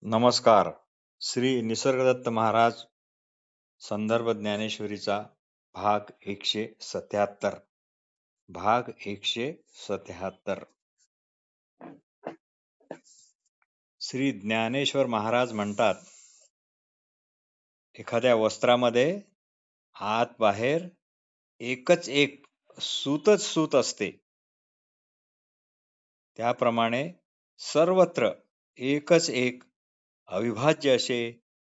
नमस्कार. श्री निसर्गदत्त महाराज संदर्भ ज्ञानेश्वरीचा भाग 177. भाग 177. श्री ज्ञानेश्वर महाराज म्हणतात, एखाद्या वस्त्रामध्ये आत बाहेर एकच एक सूतच सूत असते, त्याप्रमाणे सर्वत्र एकच एक अविभाज्य असे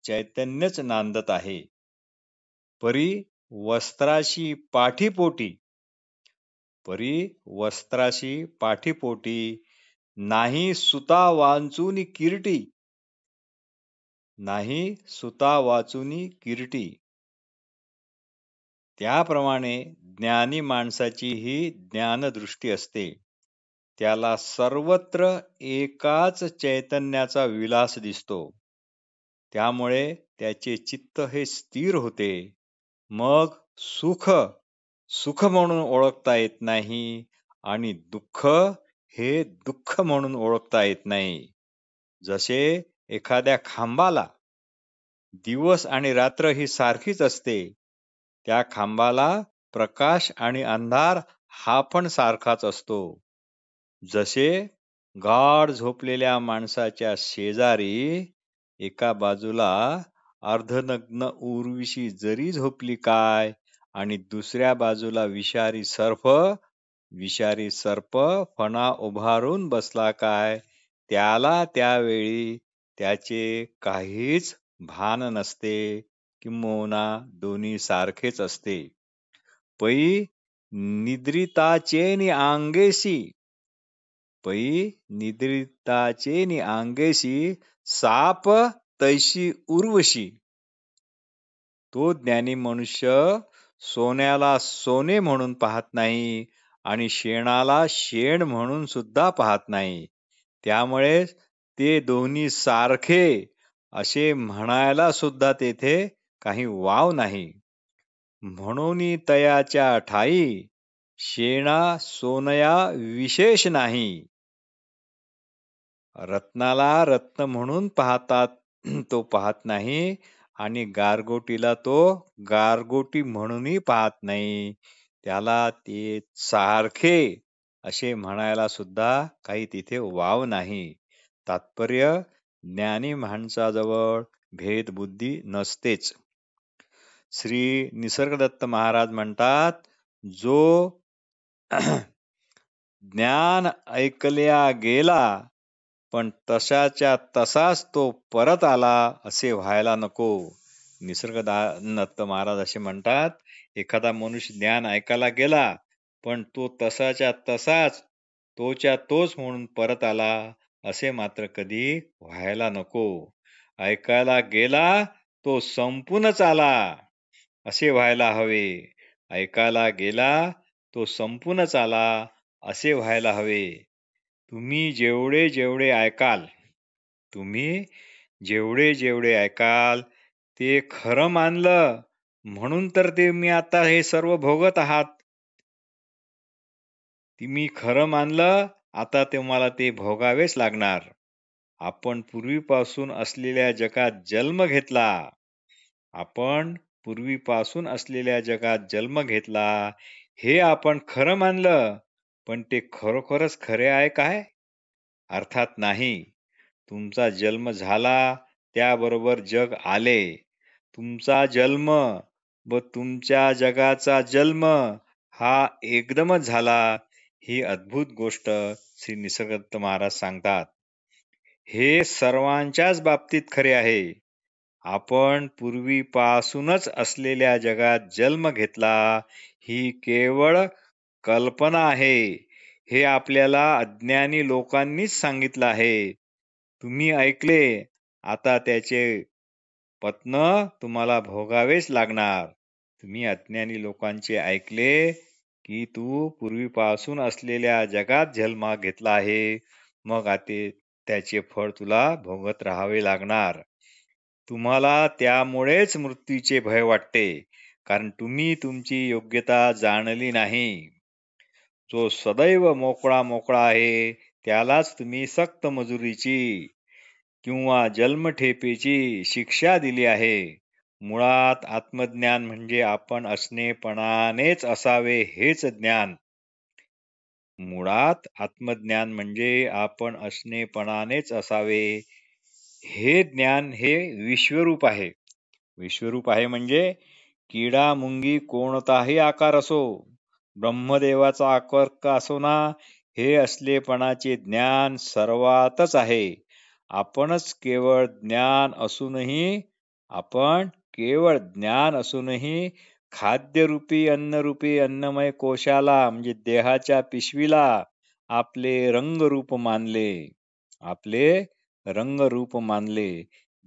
चैतन्यच नांदत आहे. परी वस्त्राशी पाठीपोटी नाही सुता वाचूनी किरीटी. त्याप्रमाणे ज्ञानी माणसाची ही ज्ञानदृष्टी असते. त्याला सर्वत्र एकाच चैतन्याचा विलास दिसतो. त्यामुळे त्याचे चित्त हे स्थिर होते. मग सुख म्हणून ओळखता येत नाही आणि दुःख हे दुःख म्हणून ओळखता येत नाही. जसे एखाद्या खांबाला दिवस आणि रात्र ही सारखीच असते, त्या खांबाला प्रकाश आणि अंधार हा पण सारखाच असतो. जसे गाढ झोपलेल्या माणसाच्या शेजारी एका बाजूला अर्धनग्न उर्वशी जरी झोपली काय आणि दुसऱ्या बाजूला विषारी सर्प फणा उभारून बसला काय, त्याला त्यावेळी त्याचे काहीच भान नसते, किंबहुना दोन्ही सारखेच असते. पै निद्रिताचेनि आंगेसी साप तैशी उर्वशी. तो ज्ञानी मनुष्य सोन्याला सोने म्हणून पाहत नाही आणि शेणाला शेण म्हणून सुद्धा पाहत नाही. त्यामुळे ते दोन्ही सारखे असे म्हणायला सुद्धा तेथे काही वाव नाही. म्हणून तयाच्या ठाई शेणा सोनया विशेष नाही. रत्नाला रत्न म्हणून तो पाहत नाही आणि गारगोटीला तो गारगोटी म्हणूनही पाहत नाही. त्याला ते सारखे असे म्हणायला सुद्धा काही तिथे वाव नाही. तात्पर्य, ज्ञानी माणसाजवळ भेदबुद्धी नसतेच. श्री निसर्गदत्त महाराज म्हणतात, जो ज्ञान ऐकल्या गेला पण तशाच्या तसाच तो परत आला असे व्हायला नको. निसर्गदत्त महाराज असे म्हणतात, एखादा मनुष्य ज्ञान ऐकायला गेला पण तो तसाच्या तसाच तोच्या तोच म्हणून परत आला असे मात्र कधी व्हायला नको. ऐकायला गेला तो संपूनच आला असे व्हायला हवे. ऐकायला गेला तो संपूनच आला असे व्हायला हवे. तुम्ही जेवढे जेवढे ऐकाल ते खरं मानलं म्हणून तर तुम्ही आता हे सर्व भोगत आहात. तुम्ही खरं मानलं, आता तुम्हाला ते भोगावेच लागणार. आपण पूर्वीपासून असलेल्या जगात जन्म घेतला हे आपण खरं मानलं, पण ते खरोखरच खरे आहे काय? अर्थात नाही. तुमचा जन्म झाला त्याबरोबर जग आले. तुमचा जन्म व तुमच्या जगाचा जन्म हा एकदमच झाला. ही अद्भुत गोष्ट श्री निसर्गदत्त महाराज सांगतात. हे सर्वांच्याच बाबतीत खरे आहे. आपण पूर्वीपासूनच असलेल्या जगात जन्म घेतला ही केवळ कल्पना आहे. हे आपल्याला अज्ञानी लोकांनीच सांगितलं आहे. तुम्ही ऐकले, आता त्याचे पतन तुम्हाला भोगावेच लागणार. तुम्ही अज्ञानी लोकांचे ऐकले की तू पूर्वीपासून असलेल्या जगात जन्म घेतला आहे, मग आता त्याचे फळ तुला भोगत राहावे लागणार. तुम्हाला त्यामुळेच मृत्यूचे भय वाटते, कारण तुम्ही तुमची योग्यता जाणली नाही. जो सदैव मोकळा आहे त्यालाच तुम्ही सक्त मजुरीची किंवा जन्मठेपेची शिक्षा दिली आहे. मुळात आत्मज्ञान म्हणजे आपण असणेपणानेच असावे हेच ज्ञान. मुळात आत्मज्ञान म्हणजे आपण असणेपणानेच असावे हे ज्ञान हे विश्वरूप आहे. विश्वरूप आहे म्हणजे किडा मुंगी कोणताही आकार असो, ब्रह्मदेवाचा आकार का असो ना, हे असलेपणाचे ज्ञान सर्वातच आहे. आपणच केवळ ज्ञान असूनही खाद्यरूपी अन्नरूपी अन्नमय कोशाला म्हणजे देहाच्या पिशवीला आपले रंगरूप मानले.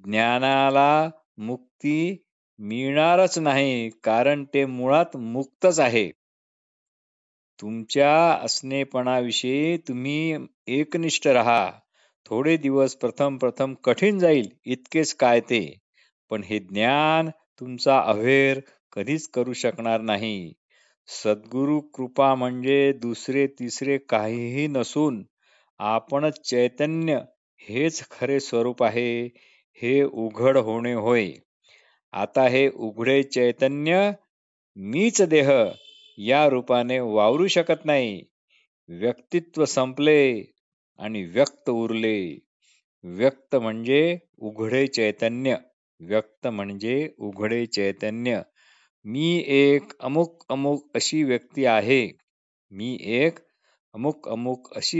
ज्ञानाला मुक्ती मिळणारच नाही, कारण ते मुळात मुक्तच आहे. तुमच्या असणेपणाविषयी तुम्ही एकनिष्ठ राहा. थोडे दिवस प्रथम कठीण जाईल, इतकेच काय ते. पण हे ज्ञान तुमचा अव्हेर कधीच करू शकणार नाही. सद्गुरु कृपा म्हणजे दुसरे तिसरे काहीही नसून आपणच चैतन्य हेच खरे स्वरूप आहे, हे उघड होणे होय. आता हे उघडे चैतन्य मीच देह या रूपाने वावरू शकत नाही. व्यक्तित्व संपले आणि व्यक्त उरले. व्यक्त म्हणजे उघडे चैतन्य. मी एक अमुक अमुक अशी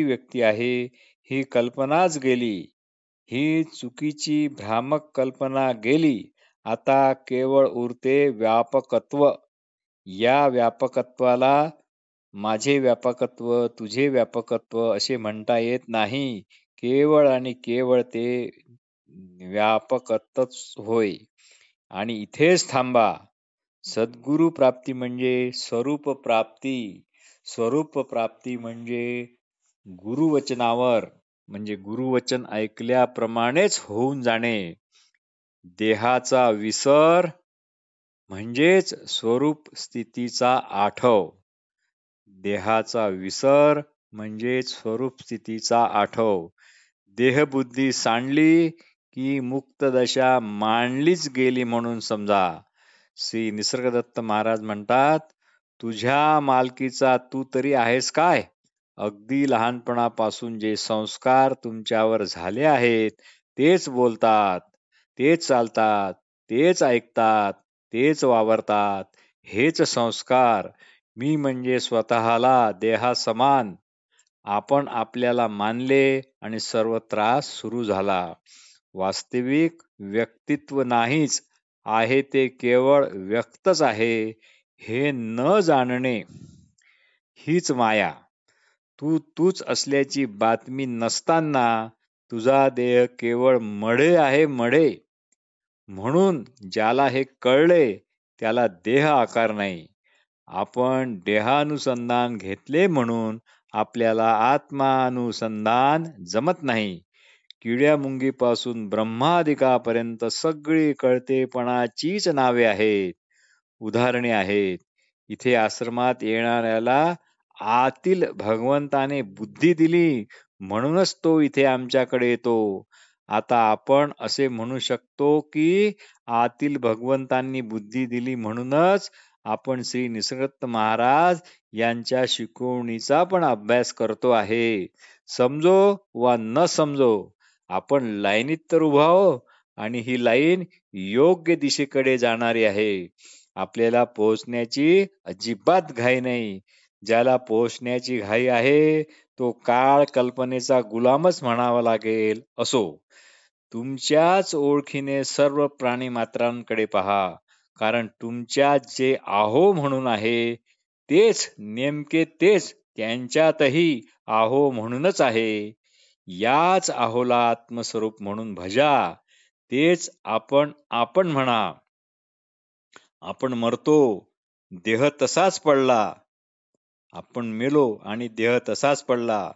व्यक्ती आहे. ही कल्पनाच गेली. ही चुकीची भ्रामक कल्पना गेली. आता केवळ उरते व्यापकत्व. या व्यापकत्वाला माझे व्यापकत्व, तुझे व्यापकत्व असे म्हणता येत नाही. केवळ आणि केवळ ते व्यापकत्वच होय. आणि इथेच थांबा. सद्गुरु प्राप्ती म्हणजे स्वरूप प्राप्ती. स्वरूप प्राप्ती म्हणजे गुरुवचनावर म्हणजे गुरुवचन ऐकल्याप्रमाणेच होऊन जाणे. देहाचा विसर म्हणजेच स्वरूप स्थितीचा आठव. देहाचा विसर म्हणजे स्वरूप स्थितीचा आठव. देहबुद्धी सांडली की मुक्त दशा मांडलीच गेली म्हणून समजा. श्री निसर्गदत्त महाराज म्हणतात, तुझ्या मालकीचा तू तरी आहेस काय? अगदी लहानपणापासून जे संस्कार तुमच्यावर झाले आहेत, तेच बोलतात, तेच चालतात, तेच ऐकतात, तेच वावरतात. हेच संस्कार. मी म्हणजे स्वतःला देहासमान आपण आपल्याला मानले आणि सर्व त्रास सुरू झाला. वास्तविक व्यक्तित्व नाहीच आहे, ते केवळ व्यक्तच आहे. हे न जाणणे हीच माया. तूच असल्याची बातमी नसताना तुझा देह केवळ मढे आहे, मढे. म्हणून ज्याला हे कळले त्याला देह आकार नाही. आपण देहानुसंधान घेतले म्हणून आपल्याला आत्मानुसंधान जमत नाही. किड्यामुंगीपासून ब्रह्मादिकापर्यंत सगळी कळतेपणाचीच नावे आहेत, उदाहरणे आहेत. इथे आश्रमात येणाऱ्याला आतील भगवंताने बुद्धी दिली म्हणूनच तो इथे आमच्याकडे येतो. आता आपण असे म्हणू शकतो की आतील भगवंतांनी बुद्धी दिली म्हणूनच आपण श्री निसर्गदत्त महाराज यांच्या शिकवणीचा पण अभ्यास करतो आहे. समजो वा न समजो, आपण लाईनीत तर उभा आहो आणि ही लाईन योग्य दिशेकडे जाणारी आहे. आपल्याला पोहोचण्याची अजिबात घाई नाही. ज्याला पोहोचण्याची घाई आहे तो काळ कल्पनेचा गुलामच म्हणावा लागेल. असो, तुमच्याच ओळखीने सर्व प्राणीमात्रांकडे पहा, कारण तुमच्यात जे आहो म्हणून आहे तेच, नेमके तेच त्यांच्यातही आहो म्हणूनच आहे. याच आहोला आत्मस्वरूप म्हणून भजा. तेच आपण म्हणा. आपण मरतो, देह तसाच पडला. आपण मेलो आणि देह तसाच पडला.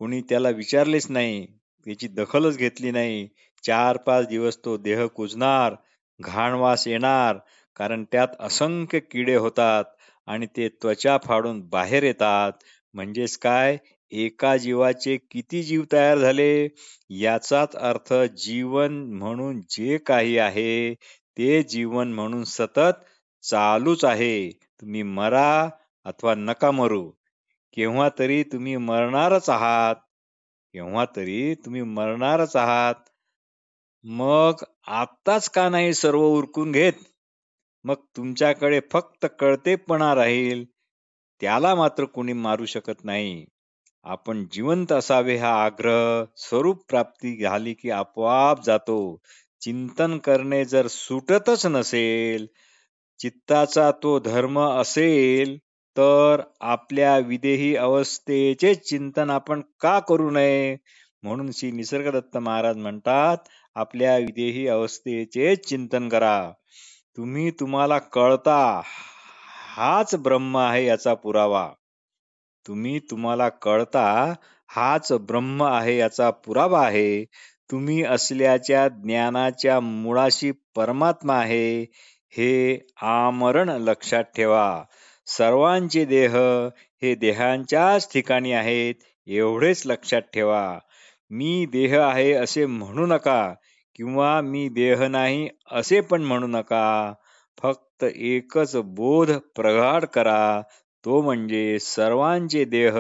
कोणी त्याला विचारलेच नाही, त्याची दखलच घेतली नाही. 4-5 दिवस तो देह कुजणार, घाणवास येणार, कारण त्यात असंख्य किडे होतात आणि ते त्वचा फाडून बाहेर येतात. म्हणजेच काय, एका जीवाचे किती जीव तयार झाले याचाच अर्थ जीवन म्हणून जे काही आहे ते जीवन म्हणून सतत चालूच आहे. तुम्ही मरा अथवा नका मरू, केव्हा तरी तुम्ही मरणारच आहात. केव्हा तरी तुम्ही मरणारच आहात. मग आत्ताच का नाही सर्व उरकून घेत? मग तुमच्याकडे फक्त कळतेपणा राहील. त्याला मात्र कोणी मारू शकत नाही. आपण जिवंत असावे हा आग्रह स्वरूप प्राप्ती झाली की आपोआप जातो. चिंतन करणे जर सुटतच नसेल, चित्ताचा तो धर्म असेल, तर आपल्या विदेही अवस्थेचे चिंतन आपण का करू नये? म्हणून श्री निसर्गदत्त महाराज म्हणतात, आपल्या विदेही अवस्थेचे चिंतन करा. तुम्हाला कळता हाच ब्रह्म आहे याचा पुरावा. तुम्हाला कळता हाच ब्रह्म आहे याचा पुरावा आहे. तुम्ही असल्याच्या ज्ञानाच्या मुळाशी परमात्मा आहे, हे आमरण लक्षात ठेवा. सर्वांचे देह हे देहांच्याच ठिकाणी आहेत, एवढेच लक्षात ठेवा. मी देह आहे असे म्हणू नका किंवा मी देह नाही असे पण म्हणू नका. फक्त एकच बोध प्रगाढ करा, तो म्हणजे सर्वांचे देह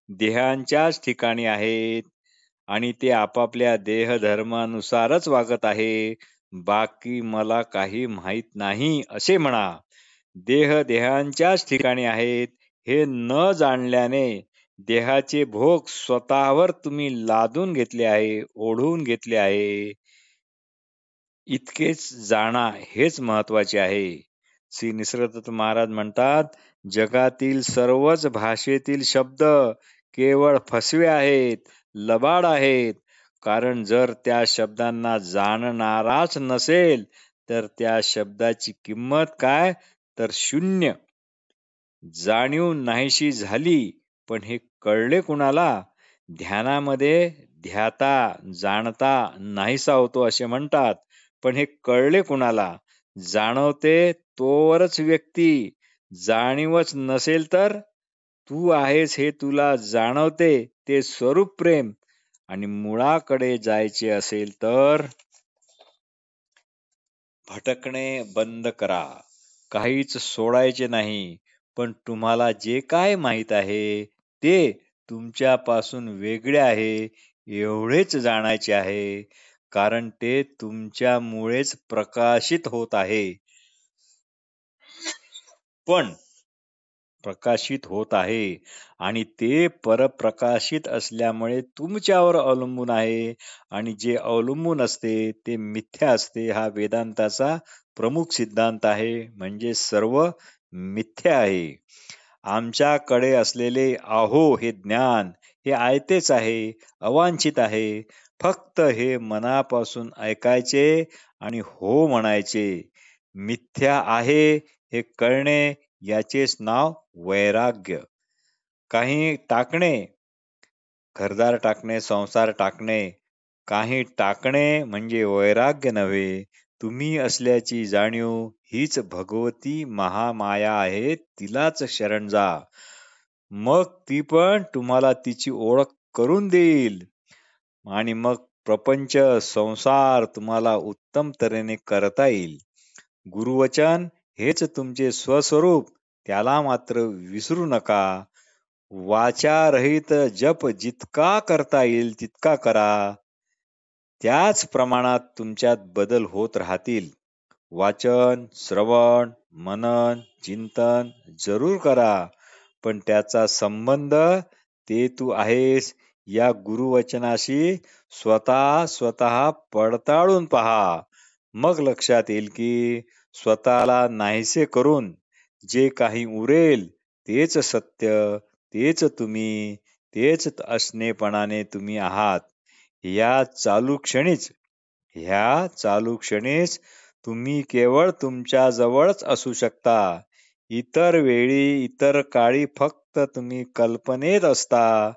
देहांच्याच ठिकाणी आहेत आणि ते आपापल्या देहधर्मानुसारच वागत आहे. बाकी मला काही माहीत नाही असे म्हणा. देह देहांच्याच ठिकाणी आहेत हे न जाणल्याने देहाचे भोग स्वतःवर तुम्ही लादून घेतले आहे, ओढून घेतले आहे. इतकेच जाणा हेच महत्वाचे आहे. श्री निसर्गदत्त महाराज म्हणतात, जगातील सर्वच भाषेतील शब्द केवळ फसवे आहेत, लबाड आहेत. कारण जर त्या शब्दांना जाणणाराच नसेल तर त्या शब्दाची किंमत काय, तर शून्य. जाणीव नाहीशी झाली, पण हे कळले कुणाला? ध्यानामध्ये ध्याता जाणता नाहीसा होतो असे म्हणतात, पण हे कळले कुणाला? जाणवते तोवरच व्यक्ती. जाणीवच नसेल तर? तू आहेस हे तुला जाणवते ते स्वरूप प्रेम. आणि मुळाकडे जायचे असेल तर भटकणे बंद करा. काहीच सोडायचे नाही. पण तुम्हाला जे काय माहीत आहे ते तुमच्यापासून वेगळे आहे एवढेच जाणायचे आहे. कारण ते तुमच्यामुळेच प्रकाशित होत आहे. पण प्रकाशित होत आहे आणि ते परप्रकाशित असल्यामुळे तुमच्यावर अवलंबून आहे आणि जे अवलंबून असते ते मिथ्या असते. हा वेदांताचा प्रमुख सिद्धांत आहे. म्हणजे सर्व मिथ्या आहे. आमच्याकडे असलेले आहो हे ज्ञान हे आयतेच आहे, अवांछित आहे. फक्त हे मनापासून ऐकायचे आणि हो म्हणायचे. मिथ्या आहे हे कळणे याचेच नाव वैराग्य. काही टाकणे, घरदार टाकणे, संसार टाकणे, काही टाकणे म्हणजे वैराग्य नव्हे. तुम्ही असल्याची जाणीव हीच भगवती महामाया आहे, तिलाच शरण जा. मग ती पण तुम्हाला तिची ओळख करून देईल आणि मग प्रपंच संसार तुम्हाला उत्तम तऱ्हेने करता येईल. गुरुवचन हेच तुमचे स्वस्वरूप, त्याला मात्र विसरू नका. वाचारहित जप जितका करता येईल तितका करा. त्याच प्रमाणात तुमच्यात बदल होत राहतील. वाचन, श्रवण, मनन, चिंतन जरूर करा, पण त्याचा संबंध ते तू आहेस या गुरुवचनाशी स्वतः पडताळून पहा. मग लक्षात येईल की स्वतःला नाहीसे करून जे काही उरेल तेच सत्य, तेच तुम्ही, तेच असणेपणाने तुम्ही आहात. ह्या चालू क्षणीच तुम्ही केवळ तुमच्या जवळच असू शकता. इतर वेळी, इतर काळी फक्त तुम्ही कल्पनेत असता.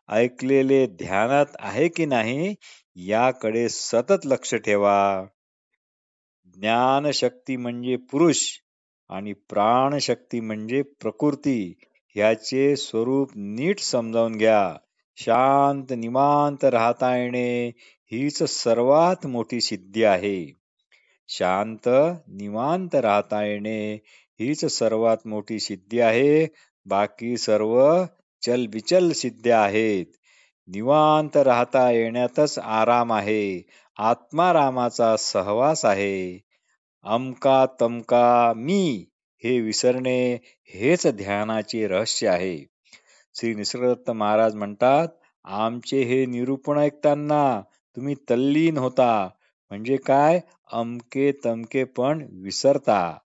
ऐकलेले ध्यानात आहे की नाही याकडे सतत लक्ष ठेवा. ज्ञानशक्ती म्हणजे पुरुष आणि प्राणशक्ती म्हणजे प्रकृती. ह्याचे स्वरूप नीट समजावून घ्या. शांत निवांत राहता येणे हीच सर्वात मोठी सिद्धी आहे. शांत निवांत राहता येणे हीच सर्वात मोठी सिद्धी आहे. बाकी सर्व चलबिचल सिद्ध्या आहेत. निवांत राहता येण्यातच आराम आहे. आत्मारामाचा सहवास आहे. अमका तमका मी हे विसरणे हेच ध्यानाचे रहस्य आहे. श्री निसर्गदत्त महाराज म्हणतात, आमचे हे निरूपण ऐकताना तुम्ही तल्लीन होता. म्हणजे काय? अमके तमके पण विसरता.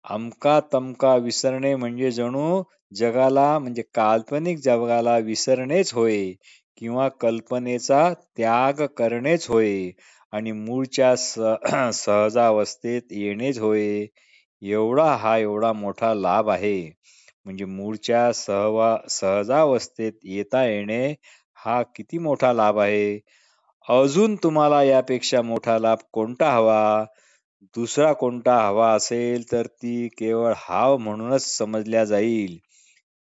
अमका तमका विसरणे म्हणजे जणू जगाला म्हणजे काल्पनिक जगाला विसरणेच होय, किंवा कल्पनेचा त्याग करणेच होय, आणि मूळच्या सहजावस्थेत येणेच होय. एवढा मोठा लाभ आहे. म्हणजे मूळच्या सहजावस्थेत येता येणे हा किती मोठा लाभ आहे. अजून तुम्हाला यापेक्षा मोठा लाभ कोणता हवा? दुसरा कोणता हवा असेल तर ती केवळ हाव म्हणूनच समजल्या जाईल.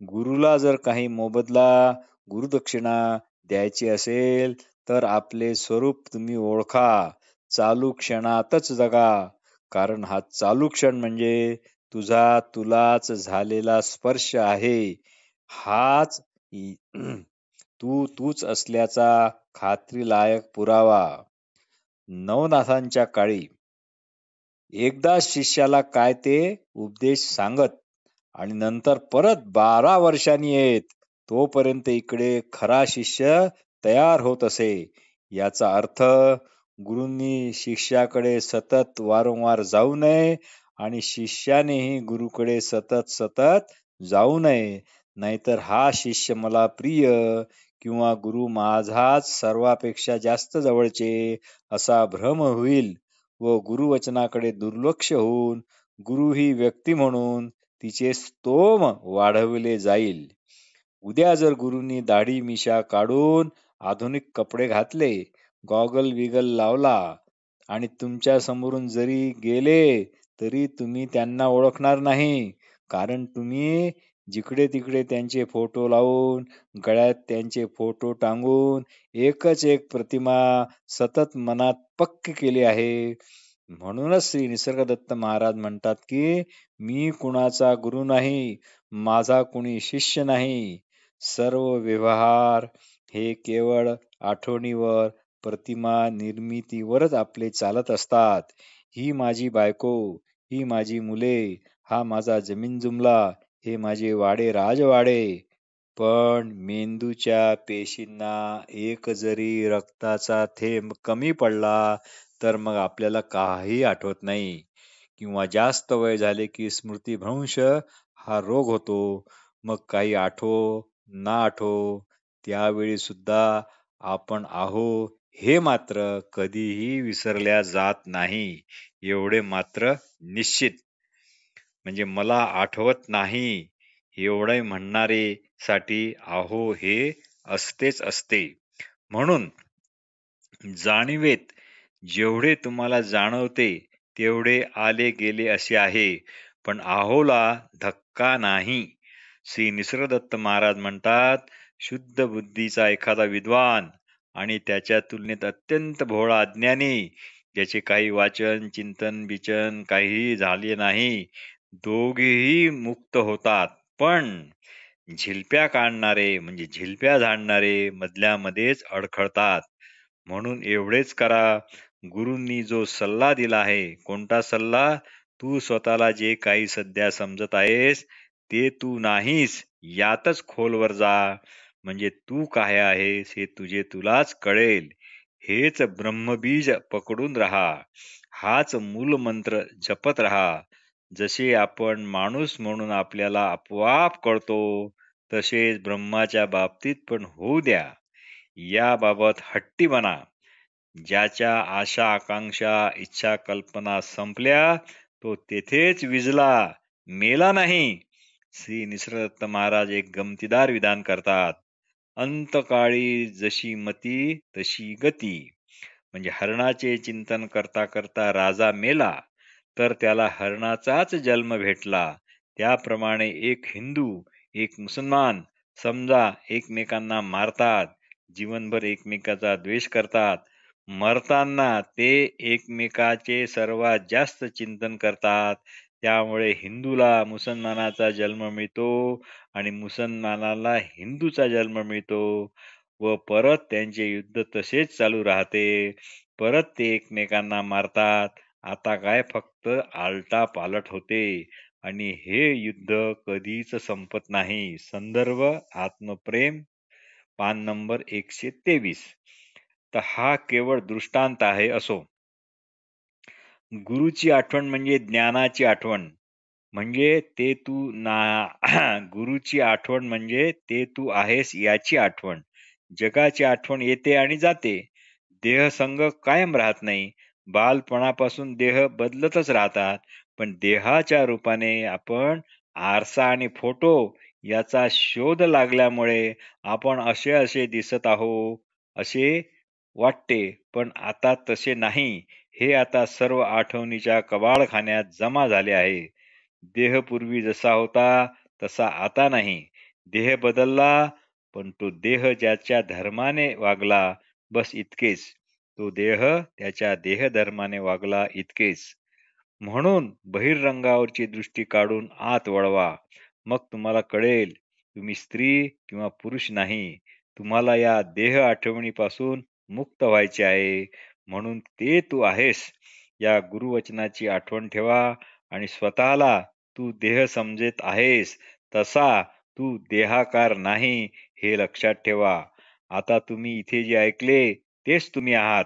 गुरुला जर काही मोबदला, गुरुदक्षिणा द्यायची असेल तर आपले स्वरूप तुम्ही ओळखा. चालू क्षणातच जगा. कारण हा चालू क्षण म्हणजे तुलाच झालेला स्पर्श आहे. हाच तूच असल्याचा खात्रीलायक पुरावा. नवनाथांच्या काळी एकदा शिष्याला काय ते उपदेश सांगत आणि नंतर परत 12 वर्षांनी येत, तोपर्यंत इकडे खरा शिष्य तयार होत असे. याचा अर्थ गुरूंनी शिष्याकडे सतत वारंवार जाऊ नये आणि शिष्यानेही गुरुकडे सतत सतत जाऊ नये. नाहीतर हा शिष्य मला प्रिय किंवा गुरु माझाच सर्वापेक्षा जास्त जवळचे असा भ्रम होईल व गुरुवचनाकडे दुर्लक्ष होऊन गुरु ही व्यक्ती म्हणून तिचे स्तोम वाढविले जाईल. उद्या जर गुरूंनी दाढी मिशा काढून आधुनिक कपडे घातले, गॉगल विगल लावला आणि तुमच्या समोरून जरी गेले तरी तुम्ही त्यांना ओळखणार नाही. कारण तुम्ही जिकडे तिकडे त्यांचे फोटो लावून, गळ्यात त्यांचे फोटो टांगून एकच एक प्रतिमा सतत मनात पक्की केली आहे. म्हणूनच श्री निसर्गदत्त महाराज म्हणतात की मी कुणाचा गुरु नाही, माझा कुणी शिष्य नाही. सर्व व्यवहार हे केवळ आठवणीवर, प्रतिमा निर्मितीवरच आपले चालत असतात. ही माझी बायको, ही माझी मुले, हा माझा जमीन जुमला, हे माझे वाडे राजवाडे. पण मेंदूच्या पेशींना एक जरी रक्ताचा थेंब कमी पडला तर मग आपल्याला काही आठवत नाही, किंवा जास्त वय झाले की स्मृतिभ्रंश हा रोग होतो. मग काही ना आठो त्यावेळी सुद्धा आपण आहो हे मात्र कधीही विसरल्या जात नाही, एवढे मात्र निश्चित. म्हणजे मला आठवत नाही एवढे म्हणणारे साठी आहो हे असतेच असते. म्हणून जाणीवेत जेवढे तुम्हाला जाणवते तेवढे आले गेले असे आहे, पण आहोला धक्का नाही. श्री निसर्गदत्त महाराज म्हणतात, शुद्ध बुद्धीचा एखादा विद्वान आणि त्याच्या तुलनेत अत्यंत भोळा अज्ञानी, ज्याचे काही वाचन चिंतन बिचन काहीही झाले नाही, दोघेही मुक्त होतात. पण झिलप्या काढणारे म्हणजे झिलप्या झाडणारे मधल्यामध्येच अडखळतात. म्हणून एवढेच करा, गुरूंनी जो सल्ला दिला आहे, कोणता सल्ला? तू स्वतःला जे काही सध्या समजत आहेस ते तू नाहीस, यातच खोलवर जा. म्हणजे तू काय आहेस हे तुलाच कळेल. हेच ब्रह्मबीज पकडून राहा. हाच मूलमंत्र जपत राहा. जसे आपण माणूस म्हणून आपल्याला आपोआप कळतो, तसेच ब्रह्माच्या बाबतीत पण होऊ द्या. याबाबत हट्टी बना. ज्याच्या आशा आकांक्षा इच्छा कल्पना संपल्या तो तेथेच विजला, मेला नाही. श्री निसर्गदत्त महाराज एक गमतीदार विधान करतात. अंतकाळी जशी मती तशी गती. म्हणजे हरणाचे चिंतन करता करता राजा मेला तर त्याला हरणाचाच जन्म भेटला. त्याप्रमाणे एक हिंदू, एक मुसलमान समजा एकमेकांना मारतात, जीवनभर एकमेकाचा द्वेष करतात, मरताना ते एकमेकाचे सर्वात जास्त चिंतन करतात. त्यामुळे हिंदूला मुसलमानाचा जन्म मिळतो आणि मुसलमानाला हिंदूचा जन्म मिळतो व परत त्यांचे युद्ध तसेच चालू राहते. परत ते एकमेकांना मारतात. आता काय फक्त आलटापालट होते आणि हे युद्ध कधीच संपत नाही. संदर्भ आत्मप्रेम, पान नंबर 123. तर हा केवळ दृष्टांत आहे असो. गुरुची आठवण म्हणजे ज्ञानाची आठवण. म्हणजे ते तू ना गुरुची आठवण म्हणजे ते तू आहेस याची आठवण. जगाची आठवण येते आणि जाते. देहसंग कायम राहत नाही. बालपणापासून देह बदलतच राहतात. पण देहाच्या रूपाने आपण आरसा आणि फोटो याचा शोध लागल्यामुळे आपण असे असे दिसत आहो असे वाटते. पण आता तसे नाही. हे आता सर्व आठवणीच्या कबाडखान्यात जमा झाले आहे. देह पूर्वी जसा होता तसा आता नाही. देह बदलला, पण तो देह ज्याच्या धर्माने वागला बस इतकेच. तो देह त्याच्या देहधर्माने वागला इतकेच. म्हणून बहिर्रंगावरची दृष्टी काढून आत वळवा. मग तुम्हाला कळेल तुम्ही स्त्री किंवा पुरुष नाही. तुम्हाला या देह आठवणीपासून मुक्त व्हायचे आहे. म्हणून ते तू आहेस या गुरुवचनाची आठवण ठेवा आणि स्वतःला तू देह समजत आहेस तसा तू देहाकार नाही हे लक्षात ठेवा. आता तुम्ही इथे जे ऐकले तेच तुम्ही आहात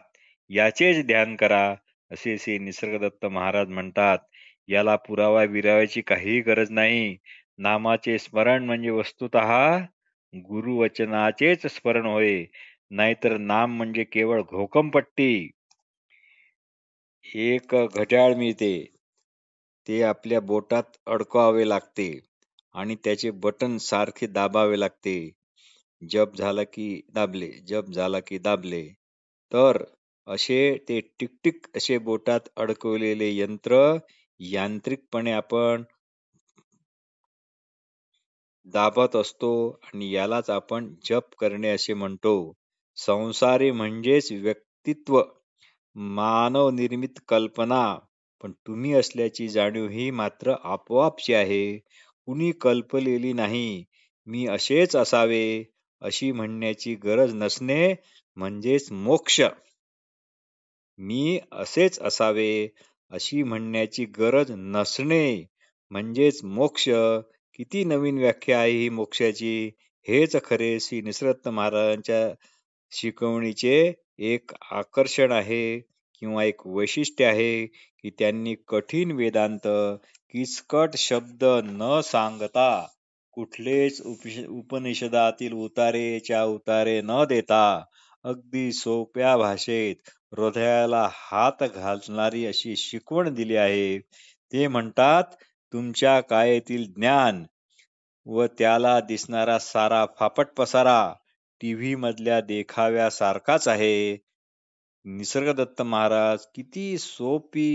याचेच ध्यान करा असे निसर्गदत्त महाराज म्हणतात. याला पुरावा विराव्याची काहीही गरज नाही. नामाचे स्मरण म्हणजे वस्तुतः गुरुवचनाचेच स्मरण होय. नाहीतर नाम म्हणजे केवळ घोकमपट्टी. एक घड्याळ मिळते, ते आपल्या बोटात अडकवावे लागते आणि त्याचे बटन सारखे दाबावे लागते. जप झाला की दाबले, जप झाला की दाबले. तर असे ते टिकटिक असे बोटात अडकवलेले यंत्र यांत्रिकपणे आपण दाबत असतो आणि यालाच आपण जप करणे असे म्हणतो. संसारी म्हणजेच व्यक्तित्व, मानव निर्मित कल्पना. पण तुम्ही असल्याची जाणीव ही मात्र आपोआपची आहे. कुणी कल्पलेली नाही. मी असेच असावे अशी म्हणण्याची गरज नसणे म्हणजेच मोक्ष. मी असेच असावे अशी म्हणण्याची गरज नसणे म्हणजेच मोक्ष. किती नवीन व्याख्या आहे ही मोक्षाची. हेच खरे श्री निसर्गदत्त महाराजांच्या शिकवणीचे एक आकर्षण आहे किंवा एक वैशिष्ट्य आहे की त्यांनी कठीण वेदांत किचकट शब्द न सांगता कुठलेच उपनिषदातील उतारेच्या उतारे न देता अगदी सोप्या भाषेत हृदयाला हात घालणारी अशी शिकवण दिली आहे. ते म्हणतात तुमच्या कायेतील ज्ञान व त्याला दिसणारा सारा फापट पसारा टीव्ही मधल्या देखाव्यासारखाच आहे. निसर्गदत्त महाराज किती सोपी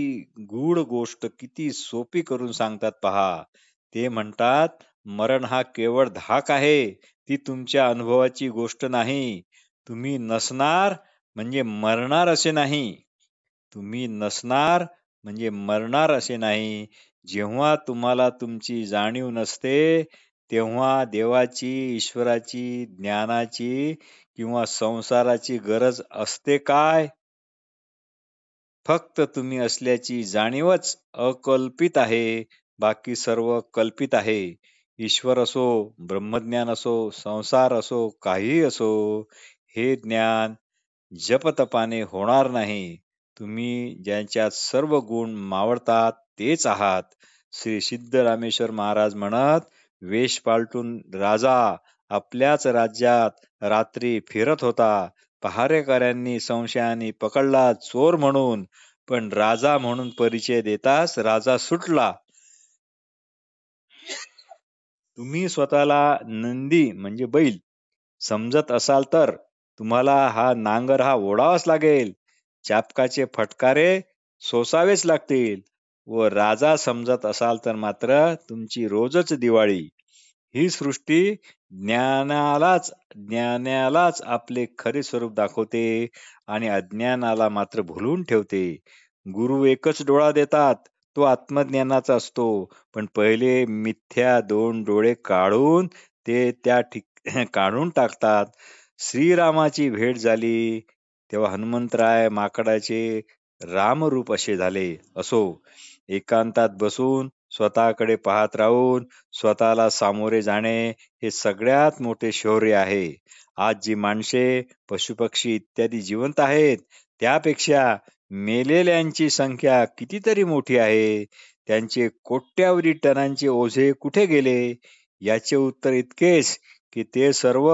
गूढ गोष्ट किती सोपी करून सांगतात पहा. ते म्हणतात मरण हा केवळ धाक आहे, ती तुमच्या अनुभवाची गोष्ट नाही. तुम्ही नसणार म्हणजे मरणार असे नाही. तुम्ही नसणार म्हणजे मरणार असे नाही. जेव्हा तुम्हाला तुमची जाणीव नसते तेव्हा देवाची, ईश्वराची, ज्ञानाची किंवा संसाराची गरज असते काय? फक्त तुम्ही असल्याची जाणीवच अकल्पित आहे. बाकी सर्व कल्पित आहे. ईश्वर असो, ब्रह्मज्ञान असो, संसार असो, काहीही असो, हे ज्ञान जपतपाने होणार नाही. तुम्ही ज्यांच्यात सर्व गुण मावळतात तेच आहात. श्री सिद्धरामेश्वर महाराज म्हणत, वेश पालटून राजा आपल्याच राज्यात रात्री फिरत होता. पहारेकऱ्यांनी संशयाने पकडला चोर म्हणून, पण राजा म्हणून परिचय देताच राजा सुटला. तुम्ही स्वतःला नंदी म्हणजे बैल समजत असाल तर तुम्हाला हा नांगर हा ओढावाच लागेल. चापकाचे फटकारे सोसावेच लागतील. व राजा समजत असाल तर मात्र तुमची रोजच दिवाळी. ही सृष्टी ज्ञानालाच आपले खरे स्वरूप दाखवते आणि अज्ञानाला मात्र भुलून ठेवते. गुरु एकच डोळा देतात, तो आत्मज्ञानाचा असतो. पण पहिले मिथ्या दोन डोळे काढून ते त्या काढून टाकतात. श्रीरामाची भेट झाली तेव्हा हनुमंतराय माकडाचे रामरूप असे झाले. असो, एकांतात बसून स्वतःकडे पाहत राहून स्वतःला सामोरे जाणे हे सगळ्यात मोठे शौर्य आहे. आज जी माणसे, पशुपक्षी इत्यादी जिवंत आहेत, त्यापेक्षा मेलेल्यांची संख्या कितीतरी मोठी आहे. त्यांचे कोट्यावधी टनांचे ओझे कुठे गेले? याचे उत्तर इतकेच की ते सर्व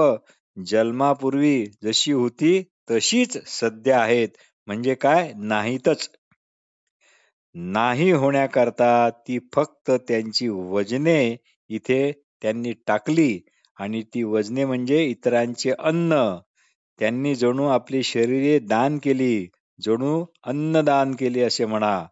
जन्मापूर्वी जशी होती तशीच सध्या आहेत. म्हणजे काय? नाहीतच. नाही होण्याकरता ती फक्त त्यांची वजने इथे त्यांनी टाकली आणि ती वजने म्हणजे इतरांचे अन्न. त्यांनी जणू आपली शरीरे दान केली, जणू अन्नदान केले असे म्हणा.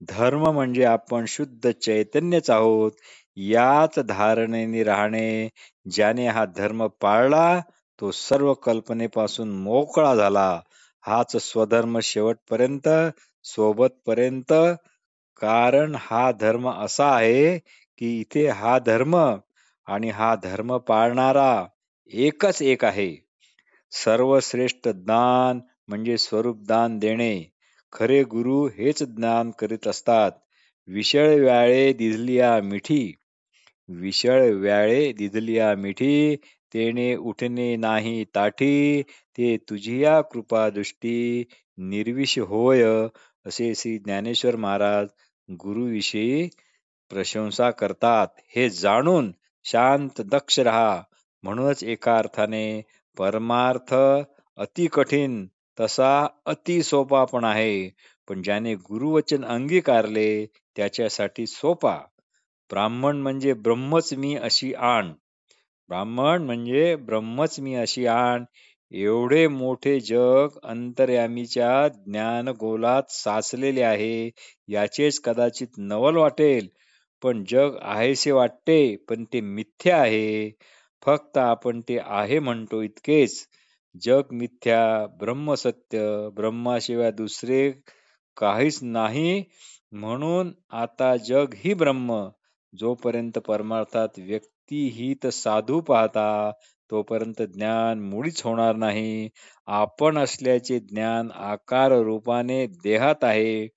धर्म म्हणजे आपण शुद्ध चैतन्यच आहोत. याच धारणेने राहणे. ज्याने हा धर्म पाळला तो सर्व कल्पनेपासून मोकळा झाला. हाच स्वधर्म शेवटपर्यंत, सोबतपर्यंत. कारण हा धर्म असा आहे की इथे हा धर्म आणि हा धर्म पाळणारा एकच एक आहे. सर्वश्रेष्ठ दान म्हणजे स्वरूप दान देणे. खरे गुरु हेच ज्ञान करीत असतात. विषळ व्याळे दिधलिया मिठी, विषळ व्याळे दिधलिया मिठी, तेने उठणे नाही ताठी, ते तुझिया कृपा दृष्टी, निर्विष होय. असे श्री ज्ञानेश्वर महाराज गुरुविषयी प्रशंसा करतात. हे जाणून शांत दक्ष रहा. म्हणूनच एका अर्थाने परमार्थ अति कठीण तसा अति सोपा पण आहे. पण ज्याने गुरुवचन अंगीकारले त्याच्यासाठी सोपा. ब्राह्मण म्हणजे ब्रह्मच मी अशी आण. ब्राह्मण म्हणजे ब्रह्मच मी अशी आण. एवढे मोठे जग अंतर्यामीच्या ज्ञानगोलात साचलेले आहे. याचेच कदाचित नवल वाटेल. पण जग आहेसे वाटते, पण ते मिथ्या आहे. फक्त आपण ते आहे म्हणतो इतकेच. जग मिथ्या, ब्रह्म सत्य. ब्रह्माशिवाय दुसरे काहीच नाही. म्हणून आता जग ही ब्रह्म. जोपर्यंत परमार्थात व्यक्तिहित साधू पाहता तोपर्यंत ज्ञान मुळीच होणार नाही. आपण असल्याचे ज्ञान आकार रूपाने देहात आहे,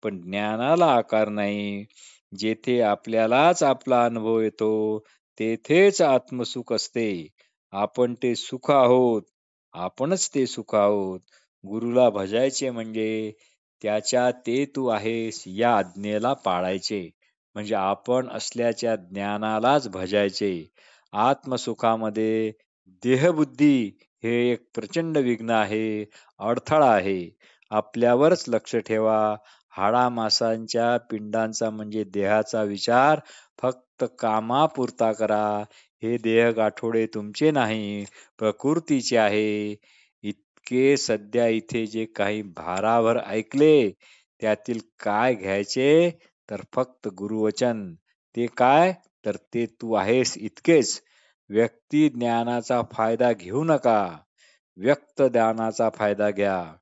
पण ज्ञानाला आकार नाही. जेथे आपल्यालाच आपला अनुभव येतो तेथेच आत्मसुख असते. आपण ते सुख आहोत, आपणच ते सुख आहोत. गुरुला भजायचे म्हणजे त्याच्या ते तू आहेस या आज्ञेला पाळायचे. म्हणजे आपण असल्याच्या ज्ञानालाच भजायचे. आत्मसुखामध्ये देहबुद्धी हे एक प्रचंड विघ्न आहे, अडथळा आहे. आपल्यावरच लक्ष ठेवा. हाडामासांच्या पिंडांचा म्हणजे देहाचा विचार फक्त कामापुरता करा. हे देह गाठोडे तुमचे नाही, प्रकृतीचे आहे. इतके सध्या इथे जे काही भाराभर ऐकले त्यातील काय घ्यायचे तर फक्त गुरुवचन. ते काय? तर ते तू आहेस इतकेच. व्यक्ती ज्ञानाचा फायदा घेऊ नका, व्यक्त ज्ञानाचा फायदा घ्या.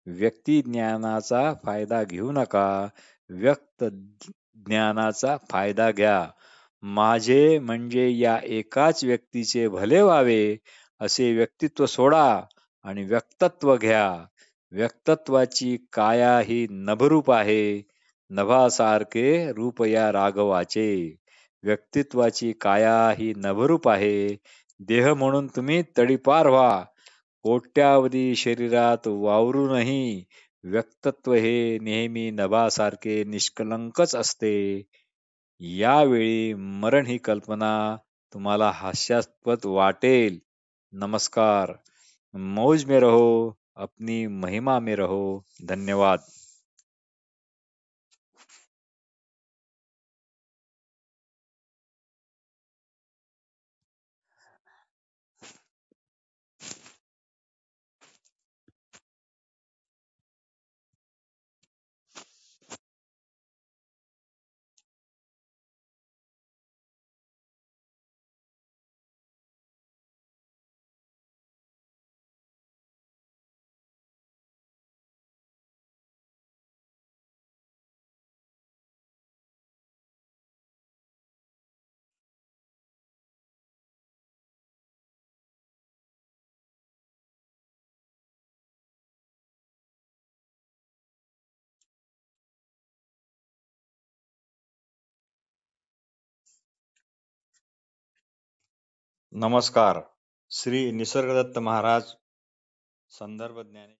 व्यक्ती ज्ञानाचा फायदा घेऊ नका, व्यक्त ज्ञानाचा फायदा घ्या. माझे म्हणजे या एकाच व्यक्तीचे भले व्हावे असे व्यक्तित्व सोडा आणि व्यक्तत्व घ्या. व्यक्तत्वाची काया ही नभरूप आहे, नभासारखे रूप या राघवाचे. व्यक्तित्वाची काया ही नभरूप आहे. देह म्हणून तुम्ही तडीपार व्हा. कोट्यावधी शरीरात वावरूनही व्यक्तत्व हे नेहमी नभासारखे निष्कलंकच असते. यावेळी मरण ही कल्पना तुम्हाला हास्यास्पद वाटेल. नमस्कार. मौज में रहो, अपनी महिमा में रहो. धन्यवाद. नमस्कार. श्री निसर्गदत्त महाराज संदर्भ ज्ञानी